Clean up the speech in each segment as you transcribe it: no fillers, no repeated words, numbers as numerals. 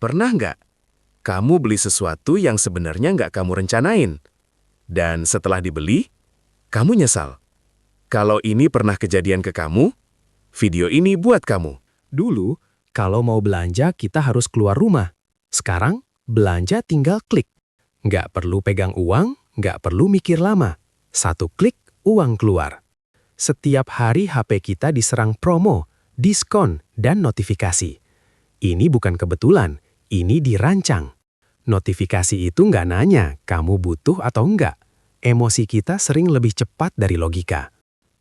Pernah nggak kamu beli sesuatu yang sebenarnya nggak kamu rencanain? Dan setelah dibeli, kamu nyesal. Kalau ini pernah kejadian ke kamu, video ini buat kamu. Dulu, kalau mau belanja kita harus keluar rumah. Sekarang, belanja tinggal klik. Nggak perlu pegang uang, nggak perlu mikir lama. Satu klik, uang keluar. Setiap hari HP kita diserang promo, diskon, dan notifikasi. Ini bukan kebetulan, ini dirancang. Notifikasi itu nggak nanya kamu butuh atau enggak. Emosi kita sering lebih cepat dari logika.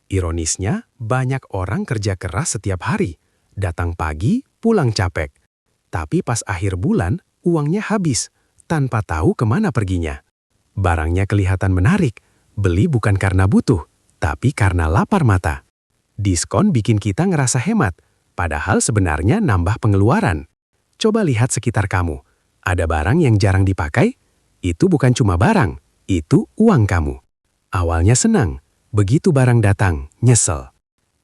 Ironisnya, banyak orang kerja keras setiap hari. Datang pagi, pulang capek. Tapi pas akhir bulan, uangnya habis, tanpa tahu kemana perginya. Barangnya kelihatan menarik, beli bukan karena butuh, tapi karena lapar mata. Diskon bikin kita ngerasa hemat, padahal sebenarnya nambah pengeluaran. Coba lihat sekitar kamu. Ada barang yang jarang dipakai? Itu bukan cuma barang, itu uang kamu. Awalnya senang, begitu barang datang, nyesel.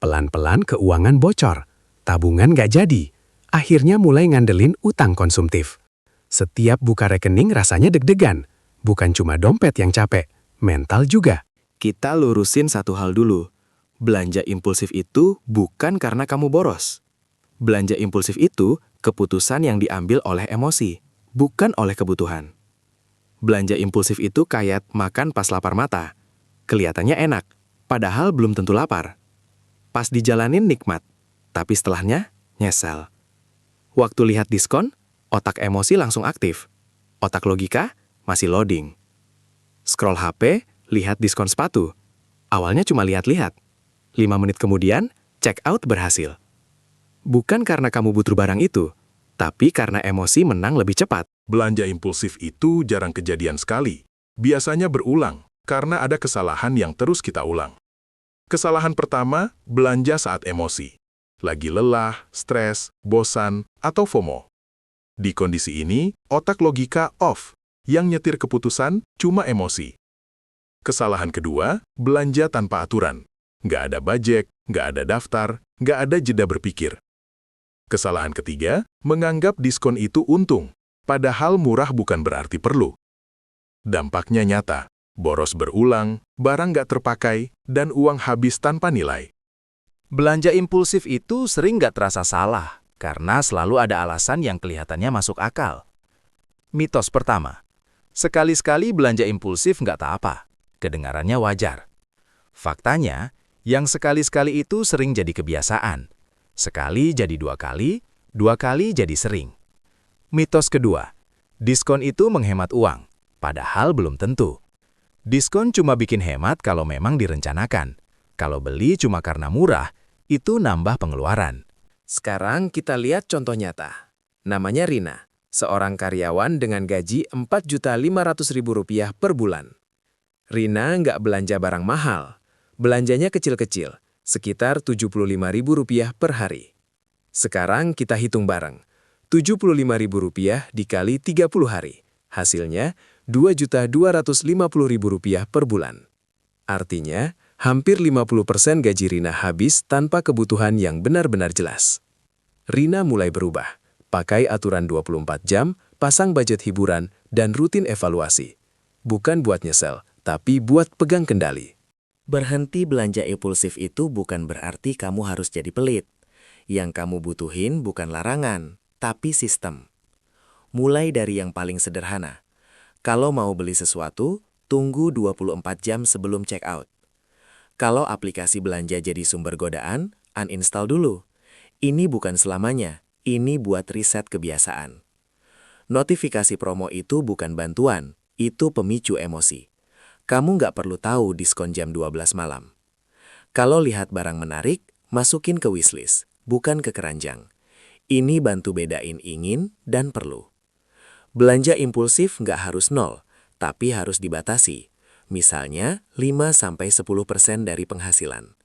Pelan-pelan keuangan bocor, tabungan gak jadi. Akhirnya mulai ngandelin utang konsumtif. Setiap buka rekening rasanya deg-degan. Bukan cuma dompet yang capek, mental juga. Kita lurusin satu hal dulu. Belanja impulsif itu bukan karena kamu boros. Belanja impulsif itu keputusan yang diambil oleh emosi, bukan oleh kebutuhan. Belanja impulsif itu kayak makan pas lapar mata. Kelihatannya enak, padahal belum tentu lapar. Pas dijalanin nikmat, tapi setelahnya nyesel. Waktu lihat diskon, otak emosi langsung aktif. Otak logika masih loading. Scroll HP, lihat diskon sepatu. Awalnya cuma lihat-lihat. 5 menit kemudian, check out berhasil. Bukan karena kamu butuh barang itu, tapi karena emosi menang lebih cepat. Belanja impulsif itu jarang kejadian sekali. Biasanya berulang, karena ada kesalahan yang terus kita ulang. Kesalahan pertama, belanja saat emosi. Lagi lelah, stres, bosan, atau FOMO. Di kondisi ini, otak logika off. Yang nyetir keputusan cuma emosi. Kesalahan kedua, belanja tanpa aturan. Nggak ada budget, nggak ada daftar, nggak ada jeda berpikir. Kesalahan ketiga, menganggap diskon itu untung. Padahal murah bukan berarti perlu. Dampaknya nyata, boros berulang, barang nggak terpakai, dan uang habis tanpa nilai. Belanja impulsif itu sering nggak terasa salah, karena selalu ada alasan yang kelihatannya masuk akal. Mitos pertama, sekali-sekali belanja impulsif nggak tak apa, kedengarannya wajar. Faktanya, yang sekali-sekali itu sering jadi kebiasaan. Sekali jadi 2 kali, 2 kali jadi sering. Mitos kedua, diskon itu menghemat uang, padahal belum tentu. Diskon cuma bikin hemat kalau memang direncanakan. Kalau beli cuma karena murah, itu nambah pengeluaran. Sekarang kita lihat contoh nyata. Namanya Rina, seorang karyawan dengan gaji Rp4.500.000 per bulan. Rina nggak belanja barang mahal. Belanjanya kecil-kecil, sekitar Rp75.000 per hari. Sekarang kita hitung bareng. Rp75.000 dikali 30 hari. Hasilnya Rp2.250.000 per bulan. Artinya, hampir 50% gaji Rina habis tanpa kebutuhan yang benar-benar jelas. Rina mulai berubah. Pakai aturan 24 jam, pasang budget hiburan, dan rutin evaluasi. Bukan buat nyesel, tapi buat pegang kendali. Berhenti belanja impulsif itu bukan berarti kamu harus jadi pelit. Yang kamu butuhin bukan larangan, tapi sistem. Mulai dari yang paling sederhana. Kalau mau beli sesuatu, tunggu 24 jam sebelum check out. Kalau aplikasi belanja jadi sumber godaan, uninstall dulu. Ini bukan selamanya, ini buat riset kebiasaan. Notifikasi promo itu bukan bantuan, itu pemicu emosi. Kamu nggak perlu tahu diskon jam 12 malam. Kalau lihat barang menarik, masukin ke wishlist, bukan ke keranjang. Ini bantu bedain ingin dan perlu. Belanja impulsif nggak harus nol, tapi harus dibatasi. Misalnya 5-10% dari penghasilan.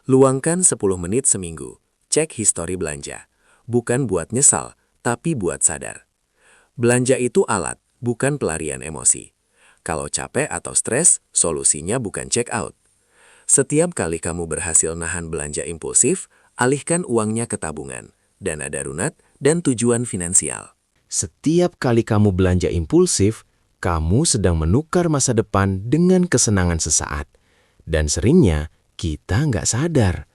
Luangkan 10 menit seminggu, cek histori belanja. Bukan buat nyesal, tapi buat sadar. Belanja itu alat, bukan pelarian emosi. Kalau capek atau stres, solusinya bukan check out. Setiap kali kamu berhasil nahan belanja impulsif, alihkan uangnya ke tabungan, dana darurat, dan tujuan finansial. Setiap kali kamu belanja impulsif, kamu sedang menukar masa depan dengan kesenangan sesaat. Dan seringnya, kita nggak sadar.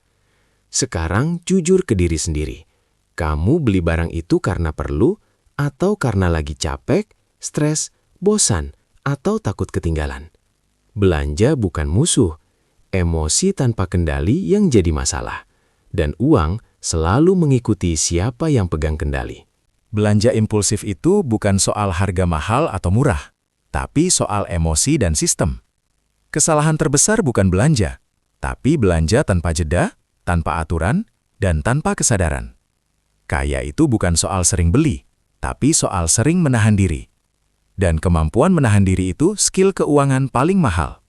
Sekarang jujur ke diri sendiri. Kamu beli barang itu karena perlu, atau karena lagi capek, stres, bosan, atau takut ketinggalan. Belanja bukan musuh, emosi tanpa kendali yang jadi masalah. Dan uang selalu mengikuti siapa yang pegang kendali. Belanja impulsif itu bukan soal harga mahal atau murah, tapi soal emosi dan sistem. Kesalahan terbesar bukan belanja, tapi belanja tanpa jeda, tanpa aturan, dan tanpa kesadaran. Kaya itu bukan soal sering beli, tapi soal sering menahan diri. Dan kemampuan menahan diri itu skill keuangan paling mahal.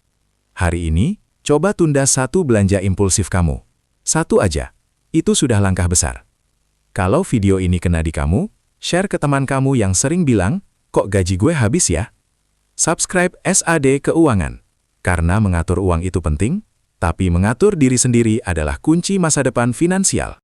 Hari ini, coba tunda satu belanja impulsif kamu. Satu aja, itu sudah langkah besar. Kalau video ini kena di kamu, share ke teman kamu yang sering bilang, kok gaji gue habis ya? Subscribe SAD Keuangan. Karena mengatur uang itu penting, tapi mengatur diri sendiri adalah kunci masa depan finansial.